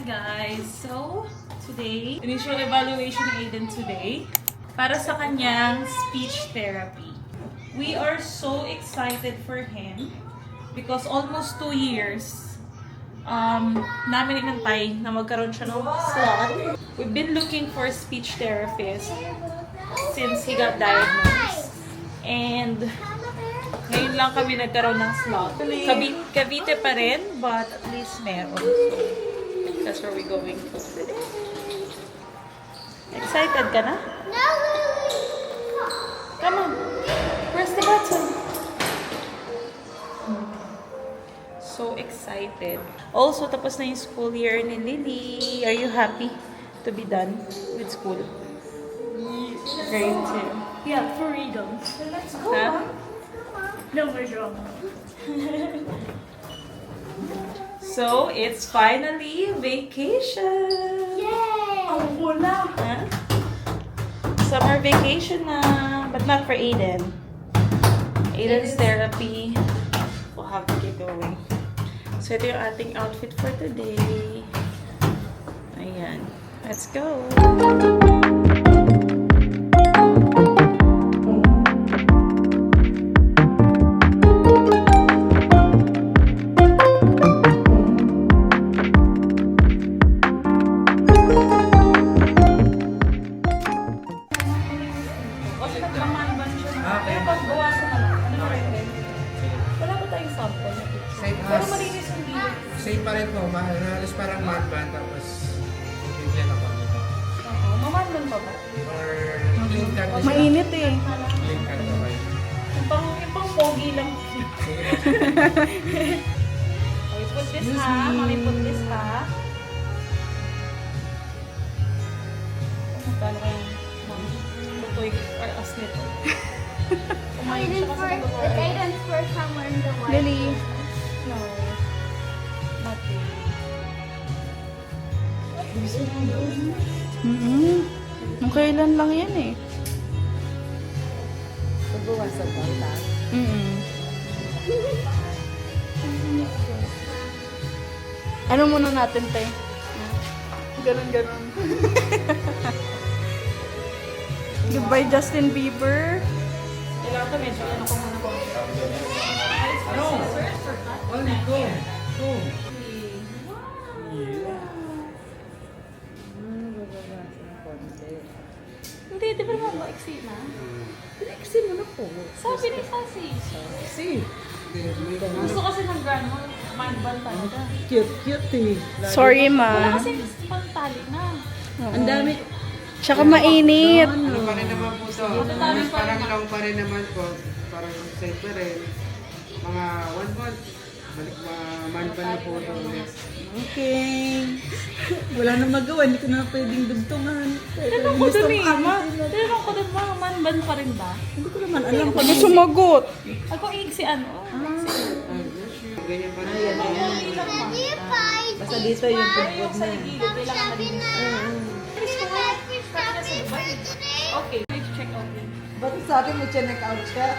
guys! So, today, initial evaluation ni Aiden today para sa kanyang speech therapy. We are so excited for him because almost 2 years namin inantay na magkaroon siya ng slot. We've been looking for a speech therapist since he got diagnosed. And ngayon lang kami nagkaroon ng slot. Cavite pa rin, but at least meron. So, that's where we're going to today. Excited ka na? Come on. Press the button. So excited. Also, tapos na yung school year ni Lily. Are you happy to be done with school? Grade 2. Yeah, freedom. Let's go. Huh? No more drama. So, it's finally vacation! Yay! Oh, wala. Huh? Summer vacation na, but not for Aiden. Aiden's therapy will have to get going. So, ito yung ating outfit for today. Ayan. Let's go! Same pa rin po, halos parang madman tapos bibigyan ako dito. Oo, mamadman pa ba? Or clean cut na siya. Mainit eh. Clean cut na kayo. Yung pang pogi lang. Okay, put this ha. Mami, put this ha. Magkano kayang lutoy or as nito? Kumain siya kasi nag-lutoy. Aiden's first time wearing the white. Lily. No. Not really. Nung kailan lang yan eh. Pagbawasan ba ita? Ano muna natin, te? Ganon. Goodbye, Justin Bieber. Kailangan to medyo ano ko muna ko. No! Only go! Go! Hindi, di ba naman maiksi na? Pinexi mo na po. Sabi ni Sassy. See? Gusto kasi ng gano'n, man-ban talaga. Cute eh. Sorry, Wala ma. kasi pantali na. Ang dami. Tsaka mainit. Ano pa rin naman po to? Halos parang long pa rin naman po. Parang same pa rin. Mga 1 month. Balik madman na po ito ulit. Okay. Wala nang magawa. Hindi ko na pwedeng dugtungan. Tinanong ko dun eh, ma. Tinanong ko dun, ma, man-ban pa rin ba? Hindi ko naman alam kung Ano sumagot? Ako si ano? Ganyan pa rin. Hindi lang, ma. basta dito yung Ay, pagpod yung na sa yan. gilid, kailangan malinis. Okay, let's check out din. Ba't sa akin mo check out siya?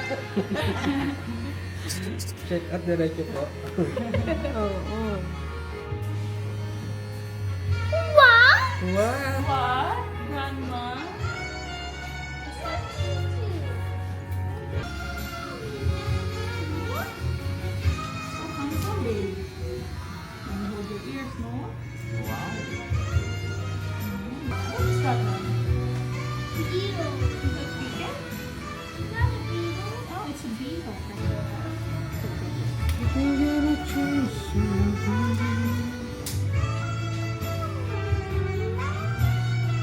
Check out diretso po. Oo. Wow! What? Grandma? So handsome, babe. And hold your ears, no? Wow! What is that one? Is that chicken? Oh, it's a beetle.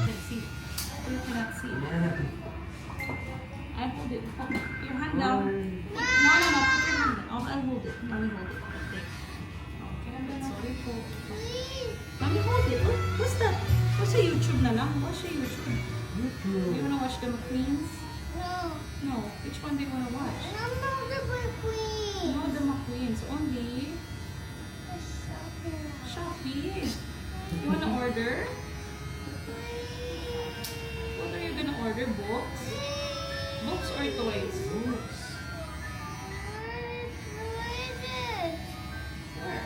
Let's see. You cannot see. I hold it. Hold your hand down. No. Put your hand down. I'll hold it. Mommy hold it. Okay. Okay, I'm sorry po. Mommy hold it. Oh, what's that? What's sa YouTube na lang? What's sa YouTube? You wanna watch the McQueens? No. Which one do you wanna watch? No, the McQueens. Only Shopee. You wanna order? What are you gonna order? Books? Books or toys? Books. Where?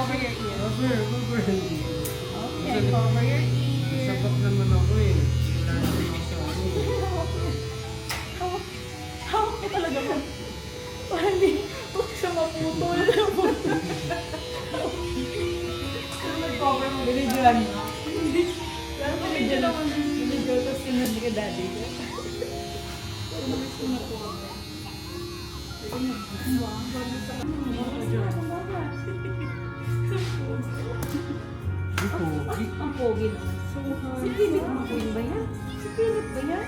cover your ear. Cover. Okay, cover your ear. Sabak naman ako eh. Wala na finish yung ano eh. Hawak ka talaga ba? Parang hindi huwag siya maputol. Cover mo. Binidyoan mo. Binidyo, tapos tinuli ka daddy. Ang pogi na. Si Philip McQueen ba yan? Si Philip ba yan?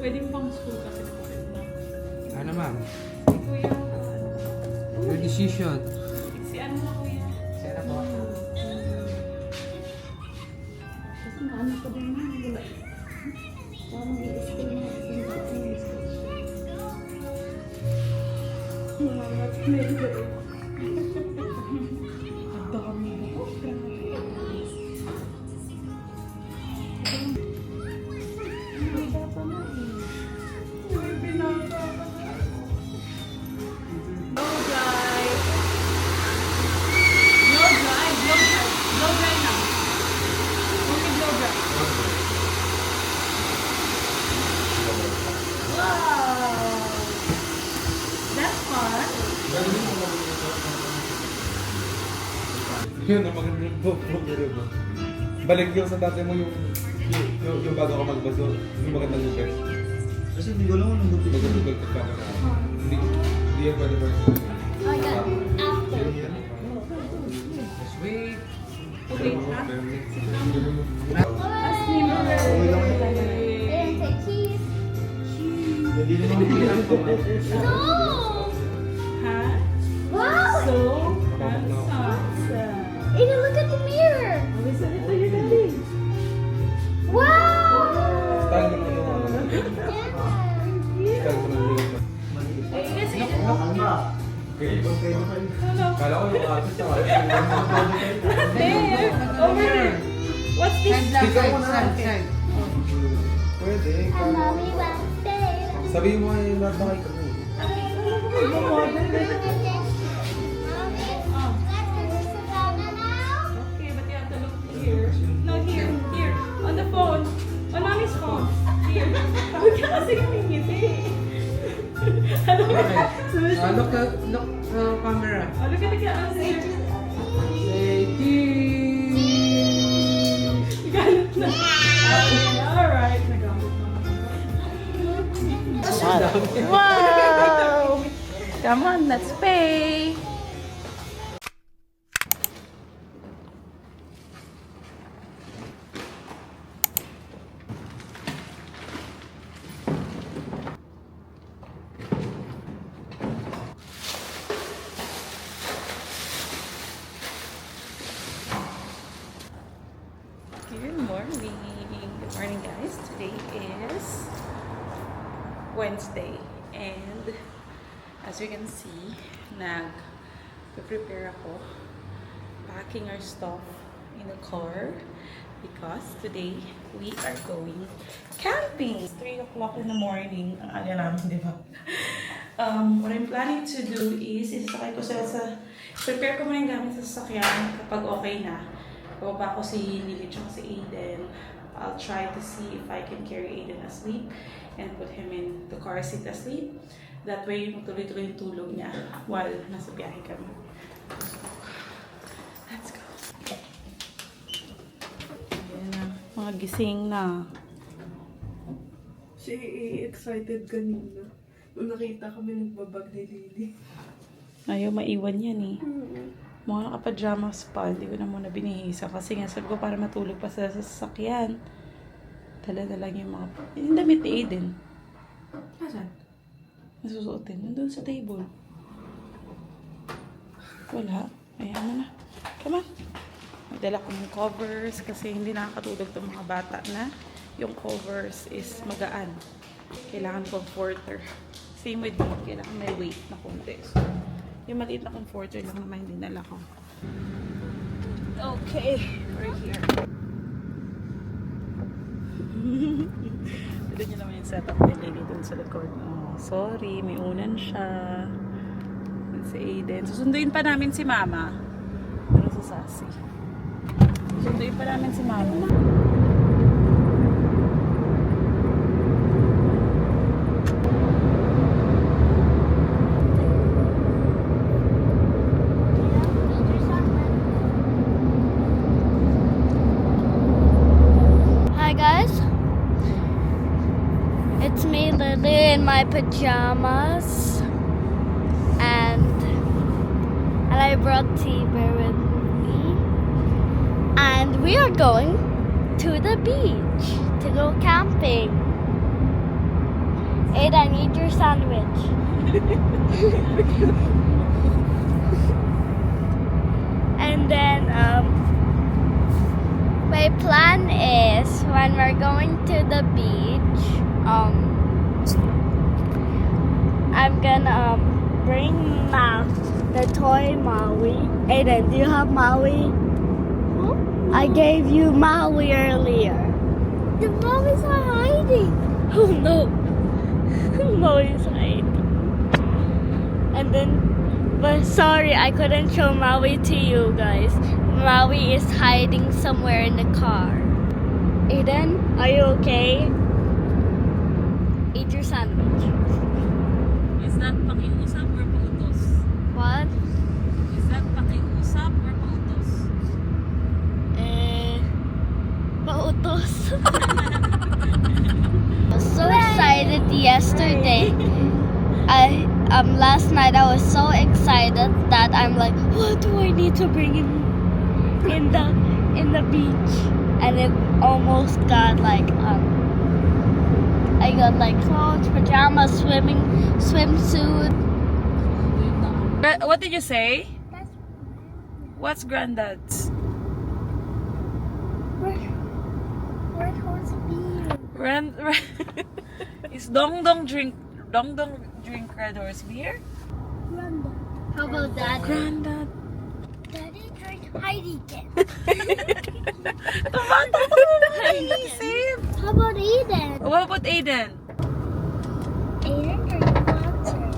Pwedeng pang school kasi na. Ano ma'am? Si Kuya. Your decision. Si ano na Kuya? Sera po. Kasi maano pa din na. Parang i-stay na. Ang dami mo. No drive. No drive. No drive. No drive now. Only blow dry. Wow. That's fun. Yun ang magandang bumiro mo. Balik yung sa dati mo yung bago ka magbaso, yung magandang lugar. Kasi hindi ko naman nung Magandang lugar ka na. Hindi yan pwede pa. Oh, yeah. After. Just wait. Okay, ha? And say cheese. Hindi naman ko No! Ha? Wow! So, handsome. Hey, look at the mirror! Wow! Style mo yung ano. Style mo yung Eh, kasi, Okay. Kala ko yung ato sa there, over there. What's this? Side lang, side. Pwede. And mommy went there. Sabihin mo ay nabakay ka mo. Okay, but you have to look here. No, here. On the phone. On mommy's phone. Here. Huwag ka kasi kumingiti. Ano ba? Look camera. Oh, look at the camera. Say cheese. Galit na. Alright. Nagamit na. Wow! Come on, let's pay. Good morning. Good morning, guys. Today is Wednesday, and as you can see, nag-prepare ako, packing our stuff in the car because today we are going camping. It's 3 o'clock in the morning. Ang aga namin, di ba? What I'm planning to do is isasakay ko sila prepare ko muna yung gamit sa sasakyan kapag okay na. Bababa ko si Lily at si Aiden. I'll try to see if I can carry Aiden asleep and put him in the car seat asleep. That way, tuloy-tuloy yung tulog niya while nasa biyahe kami. Let's go. Ayan na. Mga gising na. Si excited kanina. Nung nakita kami nagbabag ni Lily. Ayaw maiwan yan eh. Mga nakapajamas pa, hindi ko na muna binihisa. Kasi nga sabi ko para matulog pa sa sasakyan. Dala lang yung mga... Yung damit ni Aiden. Nasaan? Nasusuotin. Nandun sa table. Wala. Ayan mo na. Come on. Magdala ko ng covers kasi hindi nakakatulog itong mga bata na yung covers is magaan. Kailangan comforter. Same with me. Kailangan may weight na konti. So, yung maliit na comforter lang naman hindi nala ko. Okay. We're here. Ito nyo naman yung setup ni Lily dun sa likod. Oh, sorry. May unan siya. si Aiden. Susunduin pa namin si Mama. Pero sa Sassy. Susunduin pa namin si Mama. Hi guys, it's me Lily in my pajamas, and I brought T-Bear with me, and we are going to the beach to go camping. Ada, I need your sandwich. And then my plan is when we're going to the beach, I'm gonna bring the toy Maui. Aiden, do you have Maui? I gave you Maui earlier. The Maui's are hiding. Oh no, Maui's hiding. And then, but sorry, I couldn't show Maui to you guys. Maui is hiding somewhere in the car. Aiden, are you okay? Eat your sandwich. Is that pakiusap or pautos? What? Is that pakiusap or pautos? Pautos. I was so excited yesterday. Last night I was so excited that I'm like, what do I need to bring in the beach? And it almost got like I got like clothes, pajamas, swimsuit. What did you say? What's granddad's? Red horse beer. Is Dong Dong drink Red Horse beer? How about that? Granddad. Daddy drink Heineken. Naisip. How about Aiden? What about Aiden? Aiden drink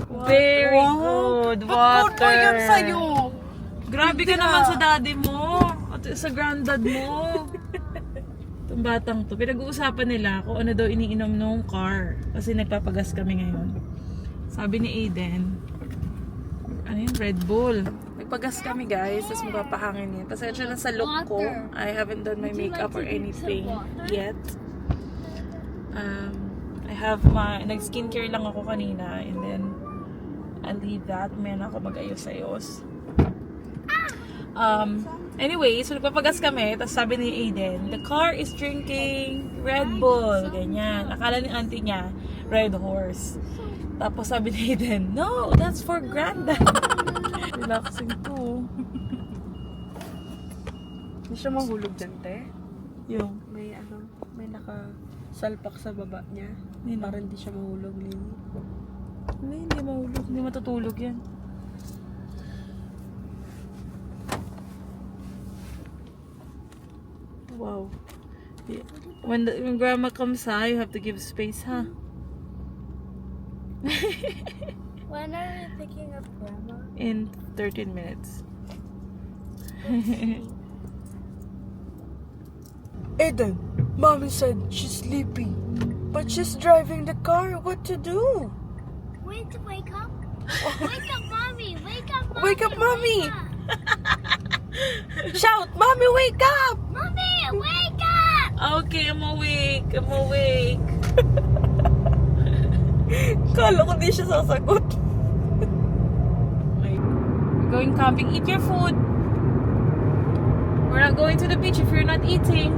water. Very good. Water. Yun sa'yo. Grabe ka naman sa daddy mo. At sa granddad mo. Itong batang to. Pinag-uusapan nila kung ano daw iniinom nung car. Kasi nagpapagas kami ngayon. Sabi ni Aiden, ano yun? Red Bull. Nagpagas kami guys. Tapos magpapahangin yun. Pasensya na sa look ko. I haven't done my makeup or anything yet. I have nag-skincare lang ako kanina. And then, I'll leave that. May na ako mag-ayos-ayos. Anyway, so nagpapagas kami. Tapos sabi ni Aiden, the car is drinking Red Bull. Ganyan. Akala ni auntie niya, Red Horse. Tapos sabi ni Aiden, no, that's for granddad. Relaxing to. Hindi siya mahulog dyan, te. Yung, May nakasalpak sa baba niya. Nino? Para hindi siya mahulog, Lily. hindi mahulog. Hindi matutulog yan. Wow. Yeah. When grandma comes, you have to give space, huh? When are we picking up Grandma? In 13 minutes. Aiden, Mommy said she's sleepy. But she's driving the car. What to do? Wait, wake up. Wake up, Mommy. Wake up, Mommy. Wake up, Mommy. Wake up. Shout, Mommy, wake up! Mommy, wake up. Okay, I'm awake. I'm awake. Kala ko di siya sasagot. We're going camping. Eat your food. We're not going to the beach if you're not eating.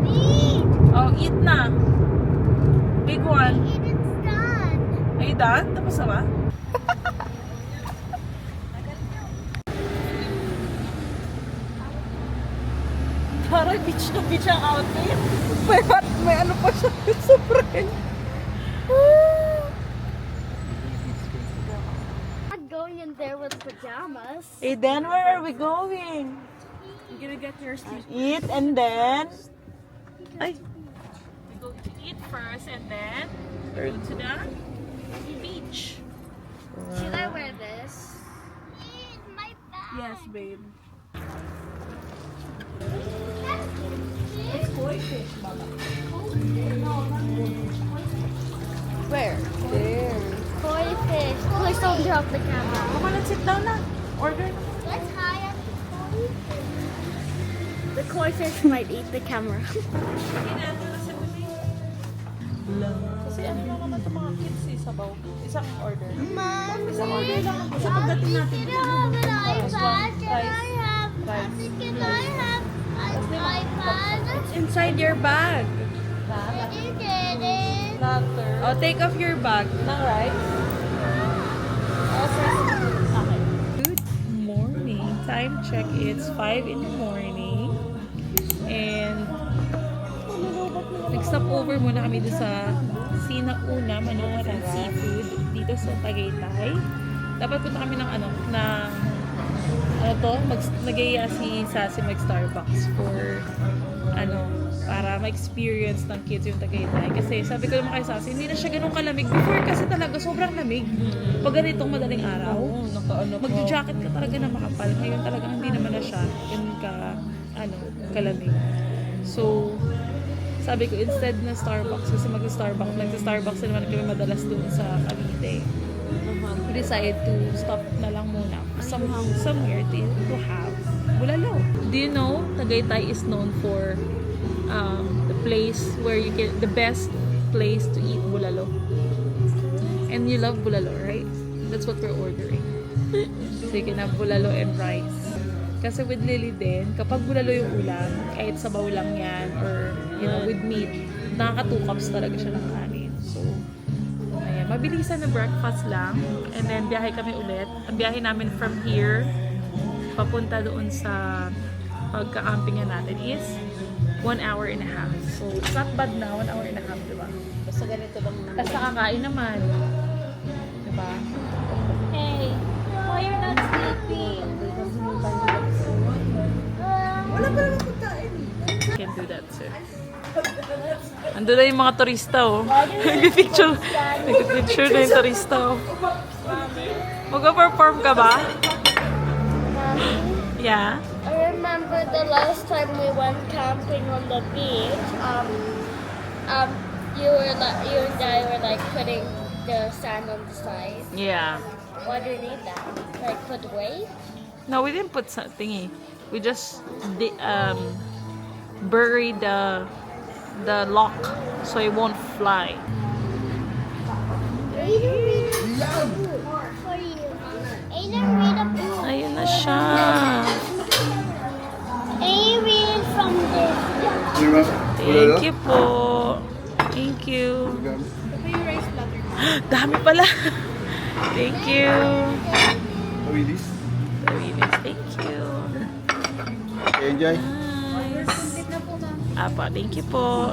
Eat. Oh, eat na. Big one. Aiden's done. Are you done? Tapos na ba? Parang beach na beach ang outfit. May ano pa siya sa friend. Not going in there with pajamas. Hey, then where are we going? You're gonna get your sleep. Eat and then... Ay. We go to eat first and then go to the beach. Should I wear this? babe. Where? There. Koi fish. Please don't drop the camera. Come on, let's sit down na. Order. Let's hire the koi fish might eat the camera. Kasi ano lang naman ito mga kids eh, sabaw. Isang order. Mom, Isang order lang. Sa pagdating natin. can I have an iPad? Can I Rice. have? Rice. Can I have an iPad? Inside your bag. Did you get it? Platter. Oh, take off your bag. Ng rice. Okay. Good morning. Time check. It's 5 in the morning. And nag-stop over muna kami doon sa Sinauna, Manangaran Seafood dito sa Tagaytay. Dapat punta kami ng nag-iaya si Sassy mag-Starbucks for para ma-experience ng kids yung Tagaytay. Kasi sabi ko naman kay Sassy, hindi na siya ganun kalamig. Before kasi talaga sobrang lamig. Pag ganitong madaling araw, mag-jacket ka talaga na makapal. Ngayon talaga hindi naman na siya ganun kalamig. So, sabi ko, instead na Starbucks, kasi mag-Starbucks na naman kami madalas doon sa Cavite. We decided to stop na lang muna somewhere to have bulalo. Do you know, Tagaytay is known for the place where you get the best place to eat bulalo. And you love bulalo, right? That's what we're ordering. So you can have bulalo and rice. Kasi with Lily din, kapag bulalo yung ulam, kahit sabaw lang yan, or with meat, nakaka 2 cups talaga siya ng kanin. So, ayan, mabilisan na breakfast lang, and then biyahe kami ulit. Ang biyahe namin from here, papunta doon sa pagka-campingan natin is 1 hour and a half. So, it's not bad na, 1 hour and a half, diba? Basta ganito lang naman. Basta kakain naman. Diba? Hey, why you're not sleeping? Can do that too. Ando na yung mga turista, oh. Nag-picture na yung turista, oh. Mag-perform ka ba? Yeah. I remember the last time we went camping on the beach. You and I were like putting the sand on the side. Yeah. Why do you need that? Like put weight? No, we didn't put thingy. We just buried the lock so it won't fly. Aiden, read a book for you. Aiden, read a book. Ayun na siya. Aiden, read from this. Thank you po. Thank you. Dami pala. Thank you. Willis. Thank you. Enjoy. Nice. Apa, thank you po.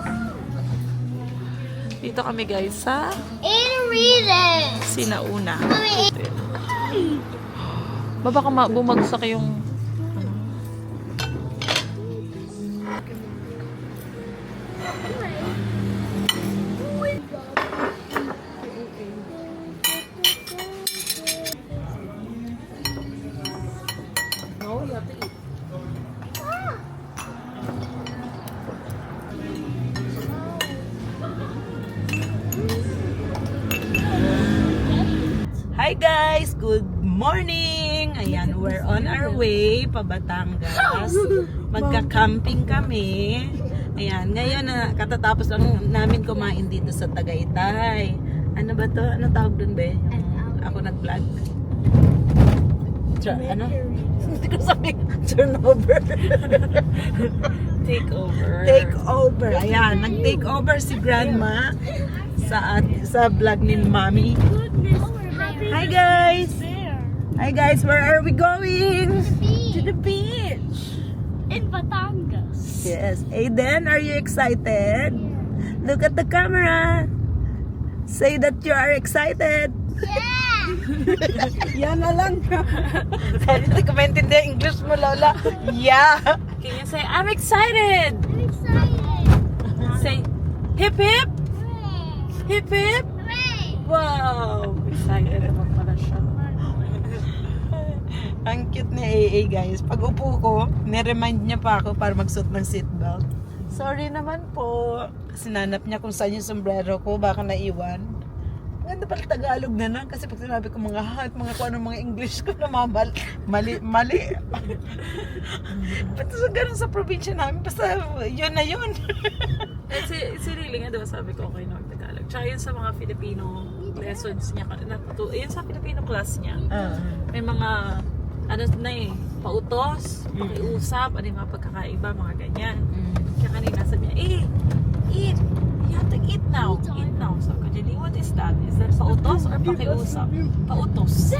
Dito kami guys sa Aiden, read it. Sinauna. Mommy, Baka bumagsak yung Hi guys! Good morning! Ayan, we're on our way pa Batangas. Magka-camping kami. Ayan, ngayon na katatapos lang namin kumain dito sa Tagaytay. Ano ba to? Ano tawag dun be? Ako nag-vlog. Ano? Hindi ko sabi. Turnover. takeover. Takeover. Ayan, nag-take over si Grandma sa vlog ni Mommy. Hi guys! Hi guys, where are we going? To the beach. in Batangas. Yes. Aiden, are you excited? Look at the camera. Say that you are excited. Yeah! Yan na lang. Hindi ko maintindihan English mo, Lola. Yeah. Can you say, I'm excited? I'm excited. Say, hip hip? Hooray! Hip hip? Hooray! Wow! Excited naman pala siya. Ang cute ni AA guys. Pag upo ko, niremind niya pa ako para magsuot ng seatbelt. Sorry naman po. Kasi nanap niya kung saan yung sombrero ko. Baka naiwan. Ganda pala Tagalog na lang. Kasi pag sinabi ko mga hat, mga kung anong mga English ko na mali. Ba't so ganun sa probinsya namin? Basta yun na yun. Si Riling nga diba sabi ko okay na Tagalog. Tsaka yun sa mga Filipino lessons niya. Yun sa Filipino class niya. May mga ano na pautos, pakiusap, ano yung mga pagkakaiba, mga ganyan. Kaya kanina sabi niya, eat! You have to eat now. Eat now. So, Kajali, what is that? Is that pautos or pakiusap? Pautos.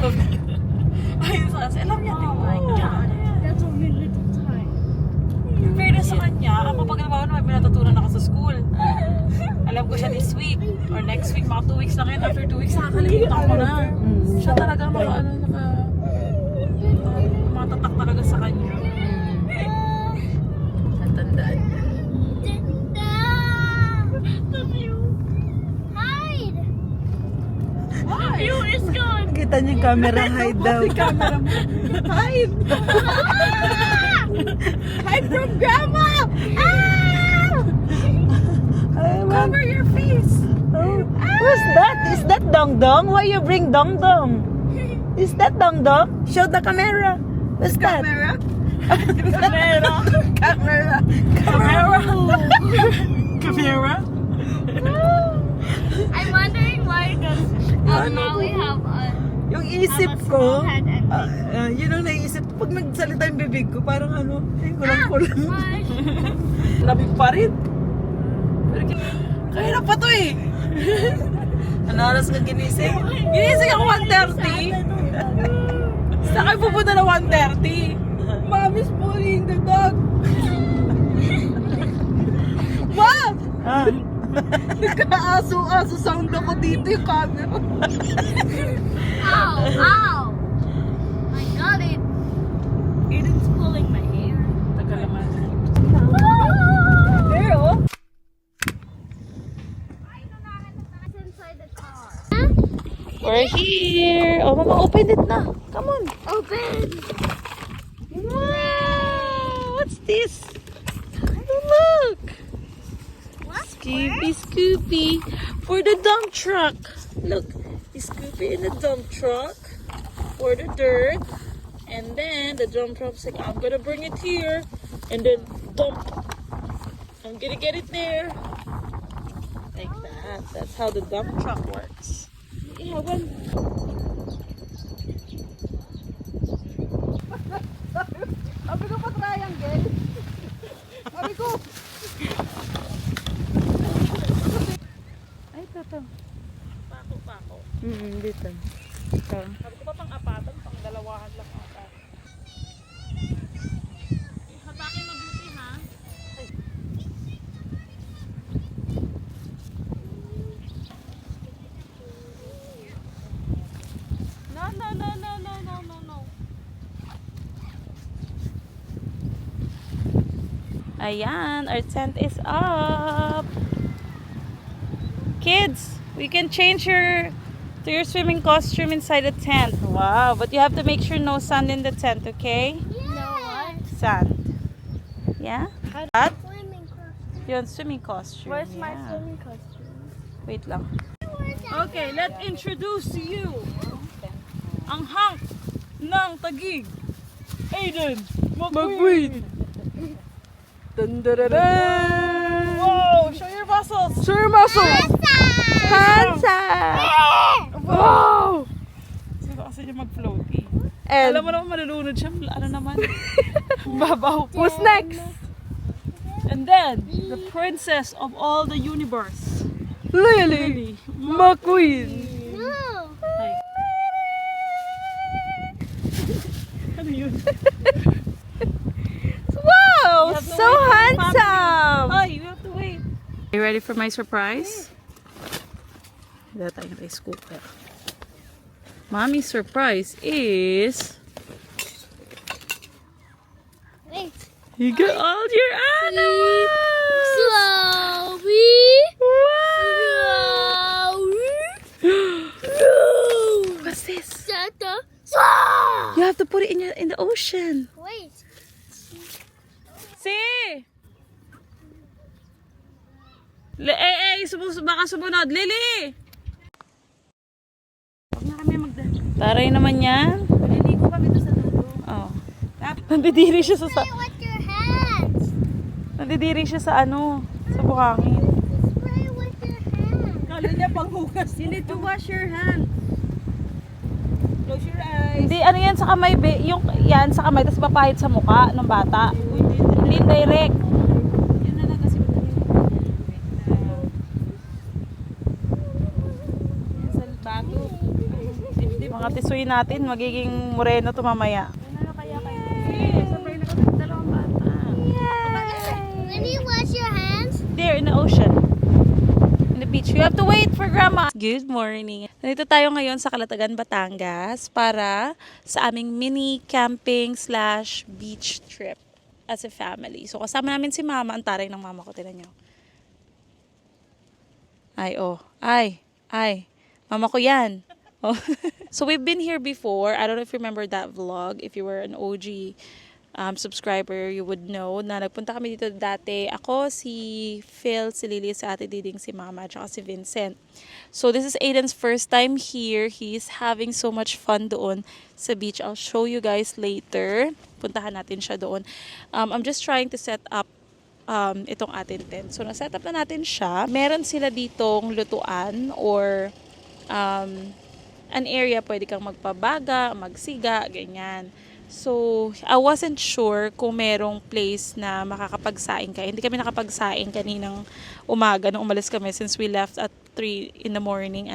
Ayun sa kasi, alam niya, oh my God. That's only little time. In fairness sa kanya, ako pag nabawa naman, may natutunan ako sa school. Alam ko siya this week or next week, mga 2 weeks lang yun. After 2 weeks, nakakalimutan ko na. Siya talaga matatak talaga sa kanya. Natandaan niya. The view. Hide. The view is gone. Kita niyo yung camera hide daw. Hide! Hide from grandma. Cover your face. Who's that? Is that Dong Dong? Why you bring Dong Dong? Is that Dong Dong? Show the camera. What's that? Camera? Camera. I'm wondering why does Maui have a Yung isip ko, small head and yun ang naisip ko. Pag nagsalita yung bibig ko, parang ano, kulang-kulang. Why? Lamig pa rin. Kaya na pa to eh. Ano oras ka ginising? Ginising ako 1:30. Saan kayo pupunta na 1:30? Mommy's pulling the dog. Mom! Nagka-aso-aso sound ako dito yung camera. Ow! Ow! I got it. Aiden's pulling my hair. Tagal naman. Girl. Inside the car. We're here. Oh, Mama, open it na. Come on. Open. Wow! What's this? Look! What? Scoopy, Scoopy. For the dump truck. Look, is Scoopy in the dump truck for the dirt. And then the dump truck's like, I'm gonna bring it here. And then dump. I'm gonna get it there. Like that. That's how the dump truck works. Yeah, when... Sabi ko pa triangle. Sabi ko. Ay, ito. Pako. Dito. Sabi ko pa pang apatan, pang dalawahan lang ata. Hatakin mabuti ha. No. Ayan, our tent is up. Kids, we can change to your swimming costume inside the tent. Wow, but you have to make sure no sand in the tent, okay? No what? Sand. Yeah? That? Swimming costume. Yun, swimming costume. Where's my yeah. swimming costume? Wait lang. Okay, let's introduce to you ang hunk ng Taguig. Aiden McQueen. Dun-dun-dun-dun. Whoa, show your muscles. Show your muscles. Hansa. Wow. Gusto kasi niya mag-floaty. And Alam mo naman malulunod siya. Ano naman? Babaw. who's next? And then, the princess of all the universe. Lily McQueen. No. Ano yun? Wow, You have to so wait for the handsome. Hi, you have to wait. Are you ready for my surprise? Wala tayong rice cooker. Mommy's surprise is... Wait. You got all your animals! Slowly. Slowly. What's this? Santa. Slowly. You have to put it in the ocean. Wait. See? Baka sumunod. Lily! Taray naman yan. Maliligo kami doon sa dulo. Oh. Nandidiri siya sa With your hands. nandidiri siya sa ano, sa buhangin. Spray with your hands. Kala niya panghugas. You need to wash your hands. Close your eyes. Hindi, ano yan sa kamay, yung yan sa kamay, tapos papahid sa mukha ng bata. Hindi direct. Yun na lang kasi madali. Yan sa bago. Mga tisoy natin, magiging moreno to mamaya. Ano kaya kayo? Sabay na kami dalawang bata. When you wash your hands, There, in the ocean. In the beach. You have to wait for Grandma. Good morning. Nandito tayo ngayon sa Calatagan, Batangas para sa aming mini camping / beach trip as a family. So kasama namin si Mama. Ang taray ng mama ko. Tignan nyo. Ay, oh. Ay. Mama ko yan. Oh. So we've been here before. I don't know if you remember that vlog. If you were an OG subscriber, you would know na nagpunta kami dito dati. Ako, si Phil, si Lily, si Ate Diding, si Mama, at si Vincent. So this is Aiden's first time here. He's having so much fun doon sa beach. I'll show you guys later. Puntahan natin siya doon. I'm just trying to set up itong atin tent. So na-set up na natin siya. Meron sila ditong lutuan or an area pwede kang magpabaga, magsiga, ganyan. So, I wasn't sure kung merong place na makakapagsaing ka. Hindi kami nakapagsaing kaninang umaga nung umalis kami since we left at 3 in the morning.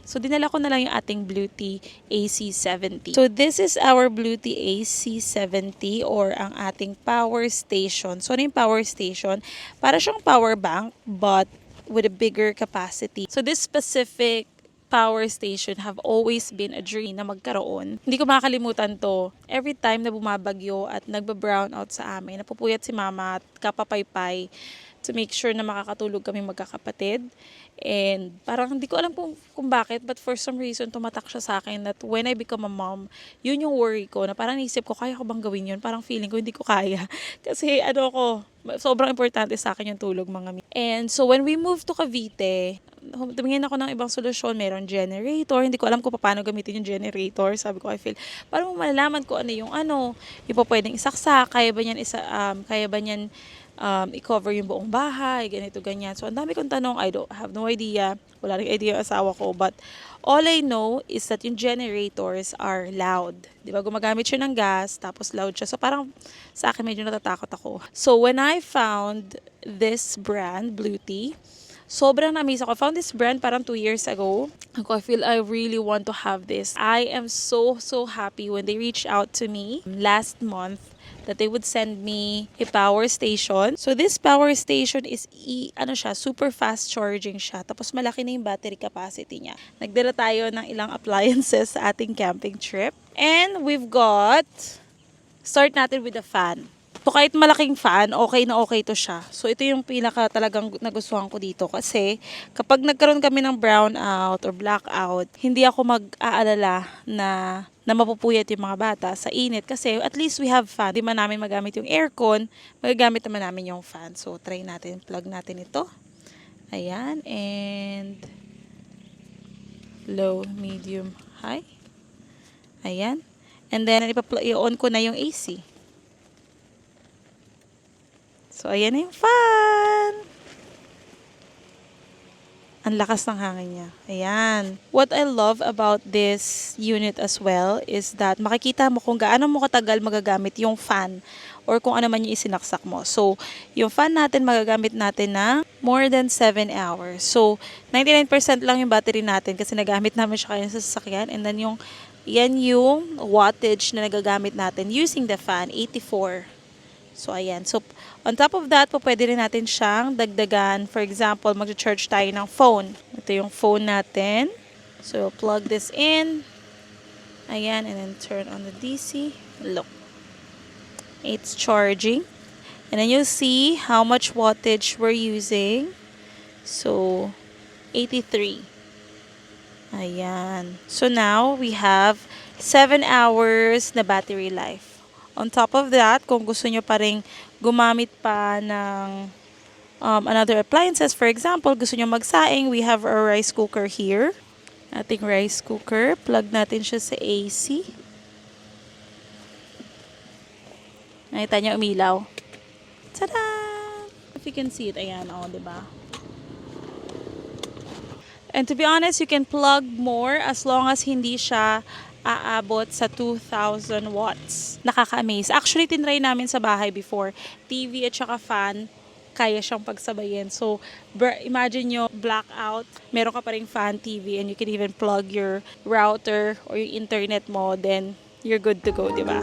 So, dinala ko na lang yung ating Bluetooth AC70. So, this is our Bluetooth AC70 or ang ating power station. So, ano yung power station? Para siyang power bank but with a bigger capacity. So, this specific power station have always been a dream na magkaroon. Hindi ko makakalimutan to. Every time na bumabagyo at nagba-brown out sa amin, napupuyat si Mama at kapapaypay to make sure na makakatulog kami magkakapatid. And parang hindi ko alam kung bakit, but for some reason, tumatak siya sa akin that when I become a mom, yun yung worry ko, na parang naisip ko, kaya ko bang gawin yun? Parang feeling ko, hindi ko kaya. Kasi sobrang importante sa akin yung tulog, mga mi. And so when we moved to Cavite, tumingin ako ng ibang solusyon. Meron generator. Hindi ko alam kung paano gamitin yung generator. Sabi ko kay Phil, para mo malalaman ko ano yung pa pwedeng isaksak, kaya ba niyan i-cover yung buong bahay, ganito, ganyan. So, ang dami kong tanong. I don't have no idea. Wala rin idea yung asawa ko. But, all I know is that yung generators are loud. Di ba? Gumagamit siya ng gas, tapos loud siya. So, parang sa akin medyo natatakot ako. So, when I found this brand, Bluetooth, sobrang na-amaze ako. I found this brand parang 2 years ago. I feel I really want to have this. I am so happy when they reached out to me last month that they would send me a power station. So this power station is super fast charging siya. Tapos malaki na yung battery capacity niya. Nagdala tayo ng ilang appliances sa ating camping trip. And we've got, start natin with the fan. So kahit malaking fan, okay na okay to siya. So ito yung pinaka talagang nagustuhan ko dito kasi kapag nagkaroon kami ng brownout or blackout, hindi ako mag-aalala na mapupuyat yung mga bata sa init kasi at least we have fan. Di man namin magamit yung aircon, magagamit naman namin yung fan. So try natin, plug natin ito. Ayan, and low, medium, high. Ayan. And then i-on ko na yung AC. So, ayan na yung fan. Ang lakas ng hangin niya. Ayan. What I love about this unit as well is that makikita mo kung gaano mo katagal magagamit yung fan or kung ano man yung isinaksak mo. So, yung fan natin magagamit natin na more than 7 hours. So, 99% lang yung battery natin kasi nagamit namin siya kaya sa sasakyan. And then yan yung wattage na nagagamit natin using the fan, 84. So, ayan. So, on top of that, pwede rin natin siyang dagdagan. For example, mag-charge tayo ng phone. Ito yung phone natin. So, plug this in. Ayan, and then turn on the DC. Look. It's charging. And then you'll see how much wattage we're using. So, 83. Ayan. So, now, we have 7 hours na battery life. On top of that, kung gusto nyo pa rin gumamit pa ng another appliances, for example, gusto nyo magsaing, we have a rice cooker here. Ating rice cooker. Plug natin siya sa AC. Nakita nyo umilaw. Tada! If you can see it, ayan, diba? And to be honest, you can plug more as long as hindi siya aabot sa 2,000 watts. Nakaka-amaze. Actually, tinry namin sa bahay before. TV at saka fan, kaya siyang pagsabayin. So, imagine nyo, blackout, meron ka pa ring fan, TV, and you can even plug your router or yung internet mo, then you're good to go, diba?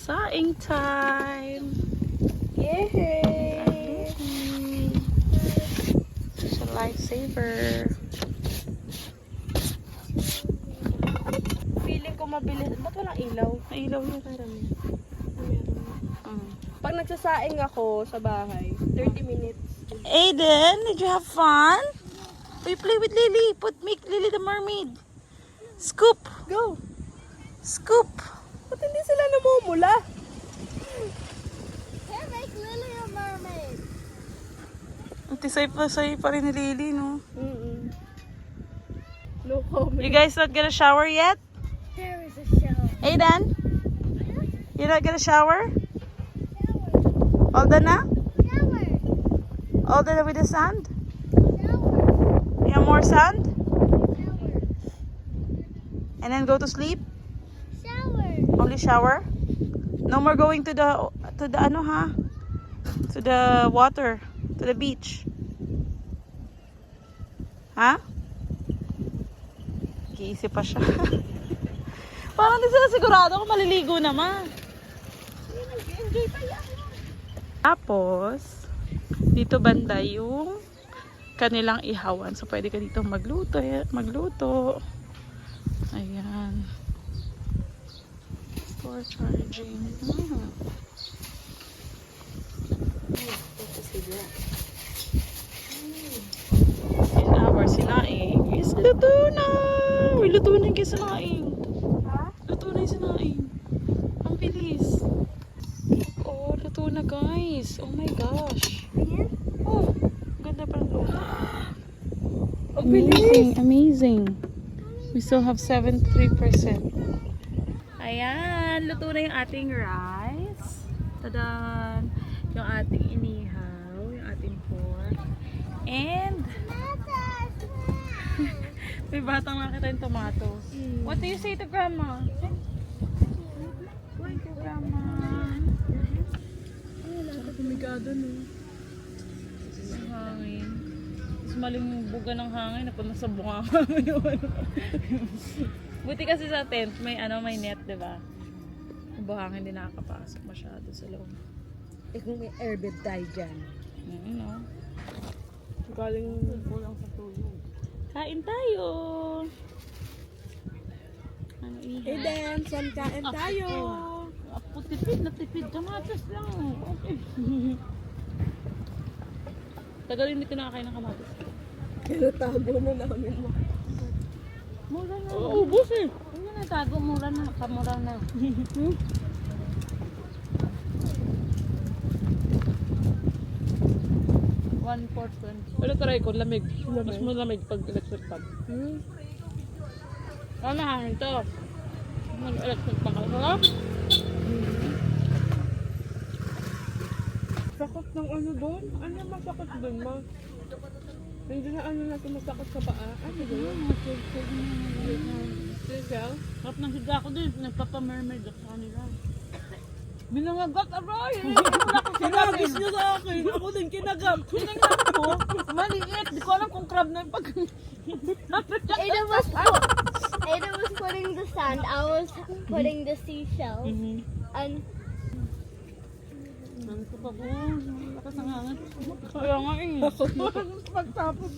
Saing time! Yay! Such a lifesaver. Feeling ko mabilis. Ba't walang ilaw? May ilaw niya. Pag nagsasaing ako sa bahay, 30 minutes. Aiden, did you have fun? We play with Lily. Make Lily the mermaid. Scoop! Go! Scoop! Ba't hindi sila namumula? Can't make Lily a mermaid. Tisay pa rin ni Lily, no? No comment. You guys not gonna shower yet? There is a shower. Aidan? You're not gonna shower? All done na? Shower. All done with the sand? Shower. You have more sand? Shower. And then go to sleep? Shower. Only shower? No more going to the ano ha? To the water, to the beach. Ha? Iisip pa siya. Parang di sila sigurado kung maliligo naman. Enjoy pa yan. Tapos, dito banda yung kanilang ihawan. So, pwede ka dito magluto. Ayan. For charging. 10 hours sinaing. Is luto na! Uy, luto na yung sinaing. Luto na yung sinaing. Ang bilis. Oh, luto na guys. Oh my gosh. Oh, ganda pa ng luto. Amazing, amazing. We still have 73%. Ayan, luto na yung ating rice. Tadan! Yung ating inihaw, yung ating pork. And, may batang nakita yung tomato. What do you say to Grandma? Thank you, Grandma. Tsaka pumigado, no? Ang hangin. It's malimbuga ng hangin, napunta sa bunganga yung ano. Buti kasi sa tent, may may net, di ba? Yung buhangin hindi nakakapasok masyado sa loob. Eh kung may airbed tayo dyan. No? Galing kulang sa tulog. Kain tayo! Ano Aiden, son, kain tayo. Ako tipid na tipid. Kamatis lang. Okay. Tagal hindi ko nakakain ng kamatis. Pero tago na namin mo. Mura na. Ubus eh. Hindi na tago, mura na, kamura na. Pero try ko, lamig. Mas malamig pag electric fan. Ano hangin to? Mag-electric fan ka. Sarap? Sakot ng ano doon? Ano yung masakit doon, ma? Hindi na ano natin masakit sa paa. Ano doon? Sigaw? Sarap ng higa ko din. Nagpapa-mermaid ako sa kanila. Binangagat, aray! Sinagis niyo sa akin. Ako din kinagam. Tinignan ko, maliit. Di ko alam kung crab na yung pag... Ada was putting the sand. I was putting the seashells. And Ang kapag lakas ng hangin. Kaya nga eh. Pagtapos.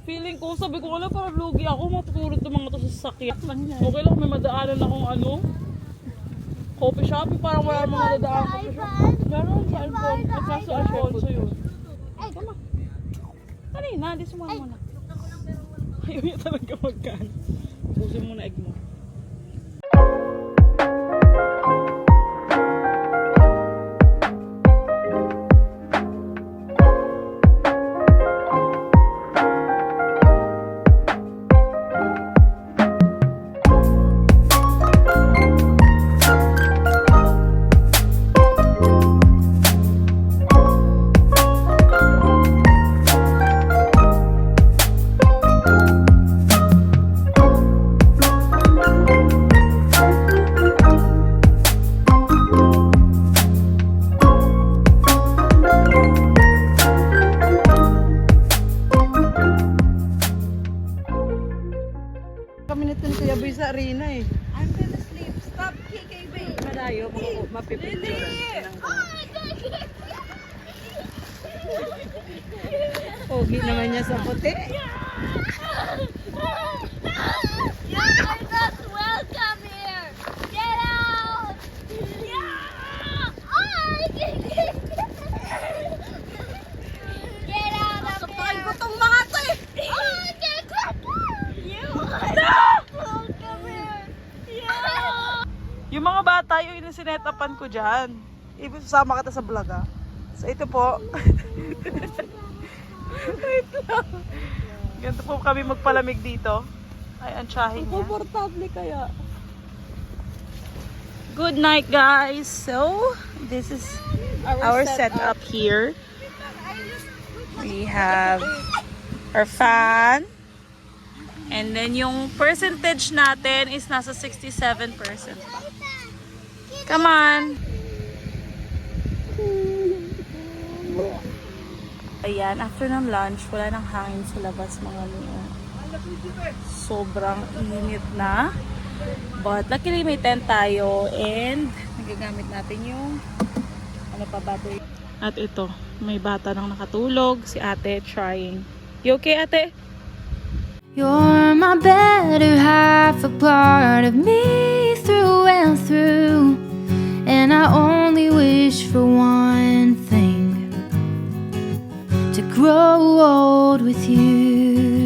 Feeling ko, sabi ko, wala parang lugi ako. Matutulog ng mga to sa sakit. Okay lang, may madaanan akong coffee shop. Parang wala mga dadaan coffee shop. Meron sa iPhone. At sa Alfonso yun. Tama. Kanina, di sumama muna. Ayaw niya talaga magkaan. Pusin mo na egg mo. Kami nito ni Kuya Boy sa arena eh. I'm gonna sleep. Stop kicking me. Malayo, mapipicturan. Pogi naman niya sa puti. you're not welcome here. Get out. Yeah. Get out of here. Itong mga to eh. Get you are not welcome here. Yeah. Yung mga bata, yung sinetapan ko dyan. Sasama kita sa vlog ah. So ito po. Wait lang. Ganito po kami magpalamig dito. Ay, ang tsahin niya. Komportable kaya. Good night, guys. So, this is our setup here. We have our fan. And then yung percentage natin is nasa 67%. Come on. Ayan, after ng lunch, wala nang hangin sa labas mga niyo. Sobrang init na. But luckily may tent tayo and nagagamit natin yung battery. At ito, may bata nang nakatulog. Si ate trying. You okay, ate? You're my better half, a part of me through and through. And I only wish for one thing, to grow old with you.